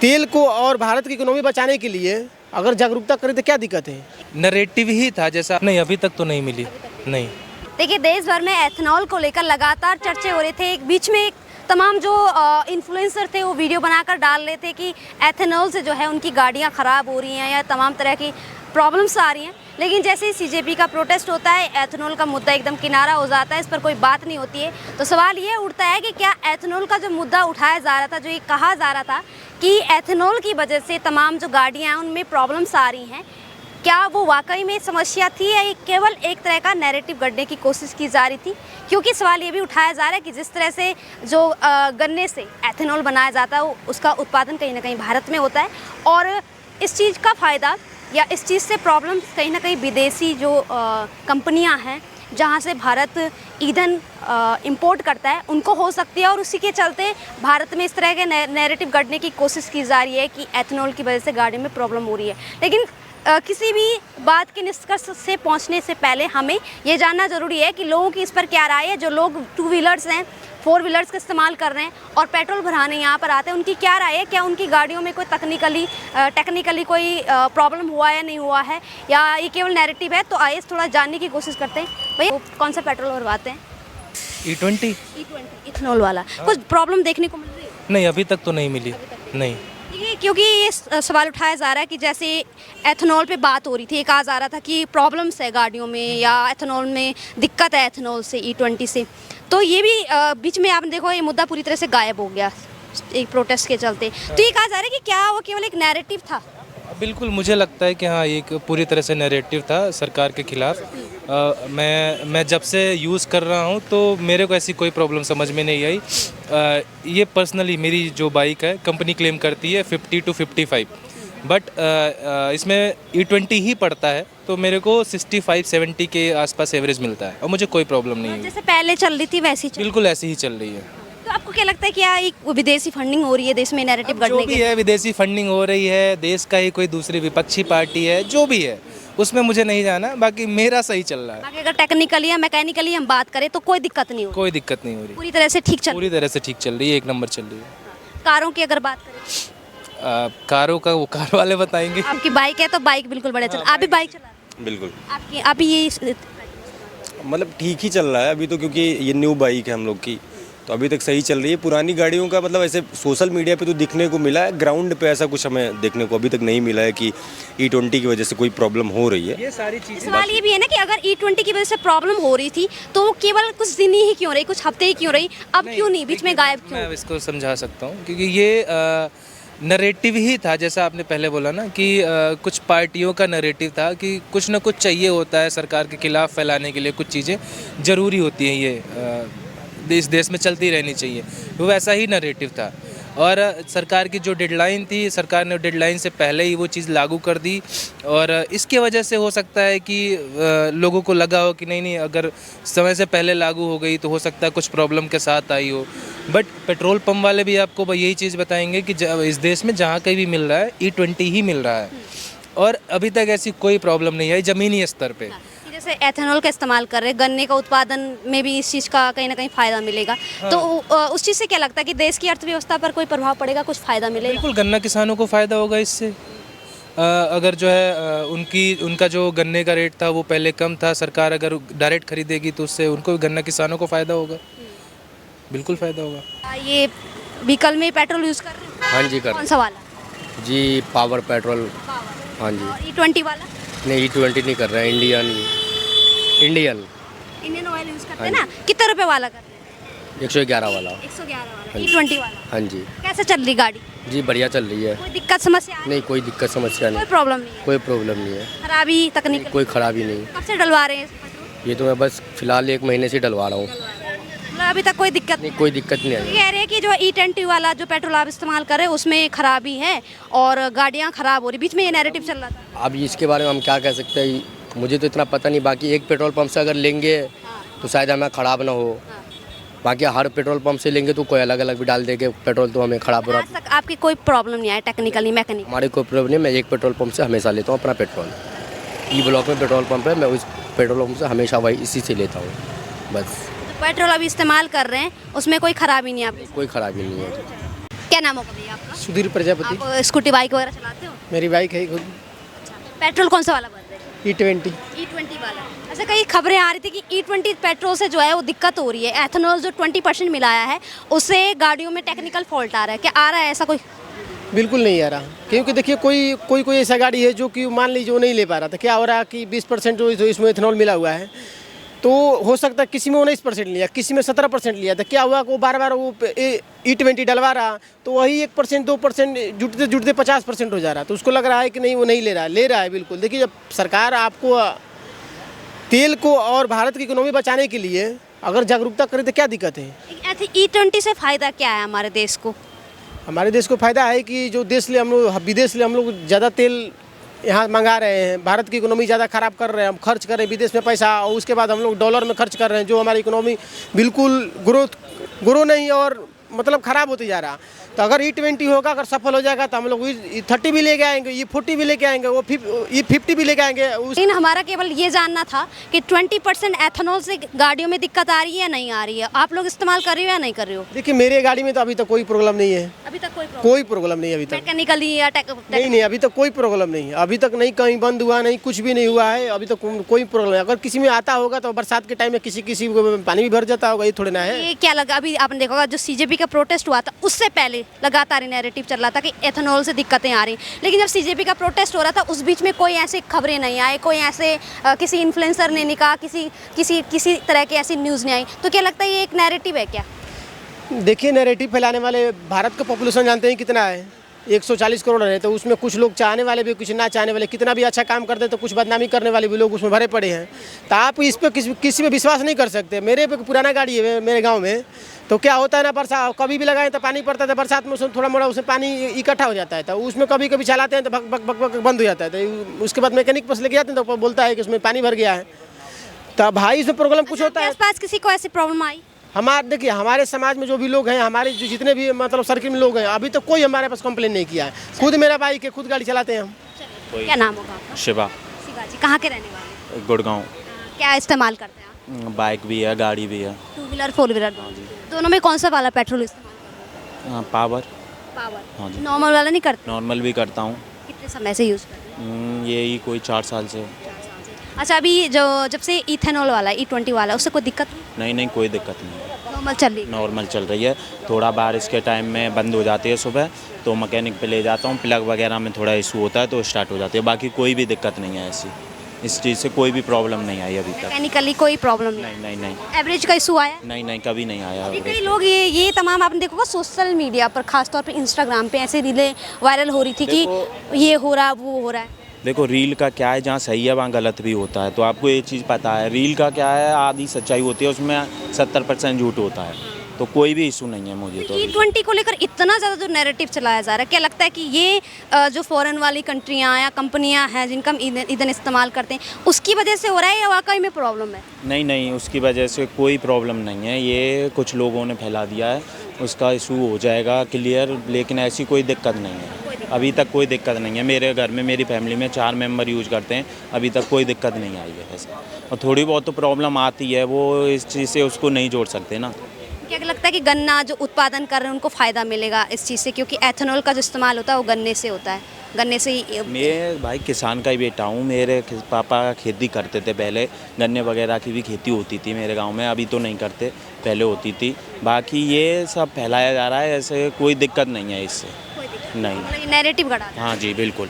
तेल को और भारत की इकोनॉमी बचाने के लिए अगर जागरूकता करें तो क्या दिक्कत है? नरेटिव ही था जैसा, नहीं अभी तक तो नहीं मिली, नहीं। देखिए, देश भर में एथेनॉल को लेकर लगातार चर्चे हो रहे थे। एक बीच में तमाम जो इन्फ्लुएंसर थे वो वीडियो बनाकर डाल रहे थे कि एथेनॉल से जो है उनकी गाड़ियां ख़राब हो रही हैं या तमाम तरह की प्रॉब्लम्स आ रही हैं। लेकिन जैसे ही सीजेपी का प्रोटेस्ट होता है, एथेनॉल का मुद्दा एकदम किनारा हो जाता है, इस पर कोई बात नहीं होती है। तो सवाल ये उठता है कि क्या एथेनॉल का जो मुद्दा उठाया जा रहा था, जो ये कहा जा रहा था कि एथेनॉल की वजह से तमाम जो गाड़ियाँ हैं उनमें प्रॉब्लम्स आ रही हैं, क्या वो वाकई में समस्या थी या ये केवल एक तरह का नैरेटिव गढ़ने की कोशिश की जा रही थी? क्योंकि सवाल ये भी उठाया जा रहा है कि जिस तरह से जो गन्ने से एथेनॉल बनाया जाता है उसका उत्पादन कहीं ना कहीं भारत में होता है, और इस चीज़ का फ़ायदा या इस चीज़ से प्रॉब्लम कहीं ना कहीं विदेशी जो कंपनियां हैं जहां से भारत ईंधन इंपोर्ट करता है उनको हो सकती है, और उसी के चलते भारत में इस तरह के नैरेटिव गढ़ने की कोशिश की जा रही है कि एथेनॉल की वजह से गाड़ी में प्रॉब्लम हो रही है। लेकिन किसी भी बात के निष्कर्ष से पहुंचने से पहले हमें ये जानना ज़रूरी है कि लोगों की इस पर क्या राय है। जो लोग 2 व्हीलर्स हैं, 4 व्हीलर्स का इस्तेमाल कर रहे हैं और पेट्रोल भराने यहाँ पर आते हैं, उनकी क्या राय है? क्या उनकी गाड़ियों में कोई टेक्निकली कोई प्रॉब्लम हुआ है, नहीं हुआ है, या ये केवल नैरेटिव है? तो आइए थोड़ा जानने की कोशिश करते हैं। भैया, कौन सा पेट्रोल भरवाते हैं? E20 इथेनॉल वाला। कुछ प्रॉब्लम देखने को मिल रही है? नहीं, अभी तक तो नहीं मिली, नहीं। क्योंकि ये सवाल उठाया जा रहा है कि जैसे एथेनॉल पे बात हो रही थी, कहा जा रहा था कि प्रॉब्लम्स है गाड़ियों में या एथेनॉल में दिक्कत है एथेनॉल से, E20 से। तो ये भी बीच में आपने देखो ये मुद्दा पूरी तरह से गायब हो गया एक प्रोटेस्ट के चलते। तो ये कहा जा रहा है कि क्या वो केवल एक नैरेटिव था? बिल्कुल, मुझे लगता है कि हाँ, एक पूरी तरह से नैरेटिव था सरकार के खिलाफ। मैं जब से यूज़ कर रहा हूँ तो मेरे को ऐसी कोई प्रॉब्लम समझ में नहीं आई। ये पर्सनली मेरी जो बाइक है, कंपनी क्लेम करती है 50 to 55, बट इसमें E20 ही पड़ता है, तो मेरे को 65-70 के आसपास एवरेज मिलता है और मुझे कोई प्रॉब्लम नहीं है। जैसे पहले चल रही थी वैसी बिल्कुल ऐसी ही चल रही है। तो आपको क्या लगता है कि क्या एक विदेशी फंडिंग हो रही है देश में नैरेटिव गढ़ने जो भी है, विदेशी फंडिंग हो रही है, देश का ही कोई दूसरी विपक्षी पार्टी है, जो भी है उसमें मुझे नहीं जाना, बाकी मेरा सही चल रहा है। बाकी अगर टेक्निकली या मैकेनिकली हम बात करें तो कोई दिक्कत नहीं हो रही? कोई दिक्कत नहीं हो रही, पूरी तरह से ठीक चल पूरी तरह से ठीक चल रही है, 1 नंबर चल रही है। कारों की अगर बात करें, कारों का वो कार वाले बताएंगे। आपकी बाइक है तो बाइक बिल्कुल बढ़िया चल। आप भी बाइक चला रहे हैं? बिल्कुल। आपकी अभी ये मतलब ठीक ही चल रहा है अभी तो, क्योंकि ये न्यू बाइक है हम लोग की, तो अभी तक सही चल रही है। पुरानी गाड़ियों का मतलब ऐसे सोशल मीडिया पे तो दिखने को मिला है, ग्राउंड पे ऐसा कुछ हमें देखने को अभी तक नहीं मिला है कि E20 की वजह से कोई प्रॉब्लम हो रही है। ये सारी चीज़ें, सवाल ये भी है ना कि अगर E20 की वजह से प्रॉब्लम हो रही थी तो वो केवल कुछ दिन ही क्यों रही, कुछ हफ्ते ही क्यों रही, अब क्यों नहीं, बीच में गायब क्यों? मैं इसको समझा सकता हूँ, क्योंकि ये नरेटिव ही था, जैसा आपने पहले बोला ना कि कुछ पार्टियों का नरेटिव था कि कुछ ना कुछ चाहिए होता है सरकार के खिलाफ फैलाने के लिए, कुछ चीज़ें ज़रूरी होती हैं, ये देश में चलती रहनी चाहिए, वो वैसा ही नरेटिव था। और सरकार की जो डेडलाइन थी, सरकार ने डेडलाइन से पहले ही वो चीज़ लागू कर दी, और इसके वजह से हो सकता है कि लोगों को लगा हो कि नहीं, अगर समय से पहले लागू हो गई तो हो सकता है कुछ प्रॉब्लम के साथ आई हो। बट पेट्रोल पंप वाले भी आपको यही चीज़ बताएंगे कि इस देश में जहाँ कहीं भी मिल रहा है E20 ही मिल रहा है, और अभी तक ऐसी कोई प्रॉब्लम नहीं आई ज़मीनी स्तर पे। जैसे एथेनॉल का इस्तेमाल कर रहे हैं, गन्ने का उत्पादन में भी इस चीज़ का कहीं ना कहीं फ़ायदा मिलेगा। हाँ। तो उस चीज़ से क्या लगता है कि देश की अर्थव्यवस्था पर कोई प्रभाव पड़ेगा, कुछ फ़ायदा मिलेगा? बिल्कुल, गन्ना किसानों को फ़ायदा होगा इससे। अगर जो है उनका जो गन्ने का रेट था वो पहले कम था, सरकार अगर डायरेक्ट खरीदेगी तो उससे उनको गन्ना किसानों को फ़ायदा होगा, बिल्कुल फ़ायदा होगा। ये व्हीकल में पेट्रोल यूज़ कर रहे हैं? हाँ जी, कर कौन सा वाला? जी, पावर पेट्रोल। हाँ जी। E20 वाला? नहीं, E20 नहीं कर रहे हैं, इंडियन ऑयल यूज़ करते हैं ना। कितने रुपए वाला कर रहे हैं? 111 वाला। 111 वाला, E20 वाला। हाँ जी। कैसे चल रही गाड़ी? जी, बढ़िया चल रही है। कोई दिक्कत समस्या है? नहीं, कोई दिक्कत समस्या कोई नहीं, प्रॉब्लम नहीं है? कोई प्रॉब्लम नहीं है। खराबी तकनीक? कोई खराबी नहीं। कब से डलवा रहे हैं पेट्रोल? ये तो मैं बस फिलहाल 1 महीने से डलवा रहा हूँ। मतलब अभी तक कोई दिक्कत नहीं, कोई दिक्कत नहीं आई। कह रहे हैं कि जो E20 वाला जो पेट्रोल आप इस्तेमाल कर रहे हैं उसमें खराबी है और गाड़ियाँ खराब हो रही, बीच में ये नैरेटिव चल रहा था। अब इसके बारे में हम क्या कह सकते हैं, मुझे तो इतना पता नहीं। बाकी एक पेट्रोल पंप से अगर लेंगे तो शायद हमें ख़राब ना हो, बाकी हर पेट्रोल पंप से लेंगे तो कोई अलग अलग भी डाल देंगे पेट्रोल, तो हमें ख़राब हो रहा है। आज तक आपकी कोई प्रॉब्लम नहीं आया टेक्निकली, मैकेनिक? हमारे कोई प्रॉब्लम नहीं, मैं एक पेट्रोल पंप से हमेशा लेता हूँ अपना पेट्रोल। E ब्लॉक में पेट्रोल पंप है, मैं उस पेट्रोल पंप से हमेशा वही इसी से लेता हूँ बस। पेट्रोल अभी इस्तेमाल कर रहे हैं उसमें कोई खराबी नहीं? आपकी कोई ख़राबी नहीं है। क्या नाम होगा भैया आपका? सुधीर प्रजापति। आप स्कूटी बाइक वगैरह चलाते हो? मेरी बाइक है खुद पेट्रोल कौन सा वाला भरते हैं? E20। E20 वाला। अच्छा, कई खबरें आ रही थी कि E20 पेट्रोल से जो है वो दिक्कत हो रही है, एथेनॉल जो 20% मिलाया है उससे गाड़ियों में टेक्निकल फॉल्ट आ रहा है, क्या आ रहा है ऐसा कोई? बिल्कुल नहीं आ रहा, क्योंकि देखिए कोई ऐसा गाड़ी है जो कि मान लीजिए वो नहीं ले पा रहा था। क्या हो रहा है कि 20% जो इसमें इथेनॉल मिला हुआ है, तो हो सकता है किसी में 19% लिया, किसी में 17% लिया था। क्या हुआ कि वो बार बार वो E20 डलवा रहा, तो वही 1% 2% जुटते जुटते 50% हो जा रहा। तो उसको लग रहा है कि नहीं वो नहीं ले रहा है बिल्कुल। देखिए, जब सरकार आपको तेल को और भारत की इकोनॉमी बचाने के लिए अगर जागरूकता करे तो क्या दिक्कत है? E20 से फ़ायदा क्या है हमारे देश को? हमारे देश को फ़ायदा है कि जो देश ले हम लोग विदेश ले हम लोग ज़्यादा तेल यहाँ मंगा रहे हैं, भारत की इकोनॉमी ज़्यादा ख़राब कर रहे हैं, हम खर्च कर रहे हैं विदेश में पैसा, और उसके बाद हम लोग डॉलर में खर्च कर रहे हैं, जो हमारी इकोनॉमी बिल्कुल ग्रो नहीं और मतलब ख़राब होते जा रहा। तो अगर E20 होगा, अगर सफल हो जाएगा, तो हम लोग E30 भी लेके आएंगे, E40 भी लेके आएंगे, वो E50 भी लेके आएंगे। लेकिन हमारा केवल ये जानना था कि 20% एथेनॉल से गाड़ियों में दिक्कत आ रही है या नहीं आ रही है, आप लोग इस्तेमाल कर रहे हो या नहीं कर रहे हो? देखिए, मेरे गाड़ी में तो अभी तक कोई प्रॉब्लम नहीं है, अभी तक कोई प्रॉब्लम नहीं है अभी तक। मैकेनिकली या नहीं, अभी तक कोई प्रॉब्लम नहीं है, अभी तक नहीं कहीं बंद हुआ, नहीं कुछ भी नहीं हुआ है, अभी तक कोई प्रॉब्लम नहीं। अगर किसी में आता होगा तो बरसात के टाइम में किसी को पानी भी भर जाता होगा, ये थोड़े ना है। ये क्या लगा, अभी आपने देखा होगा जो CJP का प्रोटेस्ट हुआ था उससे पहले लगातार नैरेटिव चल रहा था कि एथेनॉल से दिक्कतें आ रही, लेकिन जब CJP का प्रोटेस्ट हो रहा था उस बीच में कोई ऐसी खबरें नहीं आई, कोई ऐसे किसी इन्फ्लुएंसर ने नहीं कहा, किसी तरह की ऐसी न्यूज़ नहीं आई, तो क्या लगता है ये एक नैरेटिव है क्या? देखिए, नैरेटिव फैलाने वाले, भारत का पॉपुलेशन जानते हैं कितना है, 140 करोड़ है, तो उसमें कुछ लोग चाहने वाले भी, कुछ ना चाहने वाले, कितना भी अच्छा काम करते तो कुछ बदनामी करने वाले भी लोग उसमें भरे पड़े हैं। तो आप इस पर किसी पे विश्वास नहीं कर सकते। मेरे पे पुराना गाड़ी है मेरे गांव में, तो क्या होता है ना, बरसात कभी भी लगाएं तो पानी पड़ता था, बरसात में उसमें थोड़ा मोड़ा उसमें पानी इकट्ठा हो जाता है, तो उसमें कभी कभी चलाते हैं तो भक भक भक भक बंद हो जाता है। तो उसके बाद मैकेनिक पास लेके जाते हैं तो बोलता है कि उसमें पानी भर गया है। तो भाई इसमें प्रॉब्लम कुछ होता है। आसपास किसी को ऐसी प्रॉब्लम आई? देखिए, हमारे समाज में जो भी लोग हैं, हमारे जो जितने भी मतलब सर्किल में लोग हैं, अभी तक कोई हमारे पास कंप्लेन नहीं किया है। खुद मेरा बाइक है, खुद गाड़ी चलाते हैं हम। क्या नाम होगा आपका? शिवा, शिवा जी, कहाँ के रहने वाले? गुड़गांव। क्या इस्तेमाल करते हैं आप? बाइक भी है, गाड़ी भी है। 2 व्हीलर 4 व्हीलर दोनों में कौन सा वाला पेट्रोल इस्तेमाल करते हैं? पावर। हाँ जी। नॉर्मल वाला नहीं करते? नॉर्मल भी करता हूँ। कितने समय से यूज़ करते हैं? यही कोई 4 साल से। अच्छा, अभी जब से इथेनॉल वाला E20 वाला, उससे कोई दिक्कत नहीं? नहीं, कोई दिक्कत नहीं, नॉर्मल चल रही? नॉर्मल चल रही है। थोड़ा बारिश के टाइम में बंद हो जाती है सुबह, तो मैकेनिक पे ले जाता हूँ, प्लग वगैरह में थोड़ा इशू होता है तो स्टार्ट हो जाती है। बाकी कोई भी दिक्कत नहीं है ऐसी, इस चीज़ से कोई भी प्रॉब्लम नहीं आई अभी तक। मैकेनिकली कोई प्रॉब्लम नहीं? नहीं। एवरेज का इशू आया? नहीं, कभी नहीं आया। कई लोग ये तमाम आपने देखोगा सोशल मीडिया पर, खासतौर पे इंस्टाग्राम पे ऐसे रीलें वायरल हो रही थी कि ये हो रहा वो हो रहा है। देखो, रील का क्या है, जहाँ सही है वहाँ गलत भी होता है, तो आपको ये चीज़ पता है। रील का क्या है, आधी सच्चाई होती है, उसमें 70% झूठ होता है, तो कोई भी इशू नहीं है मुझे तो। E20 को लेकर इतना ज़्यादा जो नैरेटिव चलाया जा रहा है, क्या लगता है कि ये जो फॉरेन वाली कंट्रियाँ या कंपनियाँ हैं जिनका हम ईंधन इस्तेमाल करते हैं, उसकी वजह से हो रहा है या वाकई में प्रॉब्लम है? नहीं, उसकी वजह से कोई प्रॉब्लम नहीं है, ये कुछ लोगों ने फैला दिया है, उसका इशू हो जाएगा क्लियर, लेकिन ऐसी कोई दिक्कत नहीं है, अभी तक कोई दिक्कत नहीं है। मेरे घर में, मेरी फैमिली में 4 मेंबर यूज़ करते हैं, अभी तक कोई दिक्कत नहीं आई है ऐसा। और थोड़ी बहुत तो प्रॉब्लम आती है, वो इस चीज़ से उसको नहीं जोड़ सकते ना। क्या लगता है कि गन्ना जो उत्पादन कर रहे हैं उनको फ़ायदा मिलेगा इस चीज़ से, क्योंकि एथेनॉल का जो इस्तेमाल होता है वो गन्ने से होता है, गन्ने से ही? मैं भाई किसान का ही बेटा हूँ, मेरे पापा खेती करते थे पहले, गन्ने वगैरह की भी खेती होती थी मेरे गांव में, अभी तो नहीं करते, पहले होती थी। बाकी ये सब फैलाया जा रहा है, ऐसे कोई दिक्कत नहीं है इससे। नहीं, नैरेटिव गढ़ा। हाँ जी, बिल्कुल।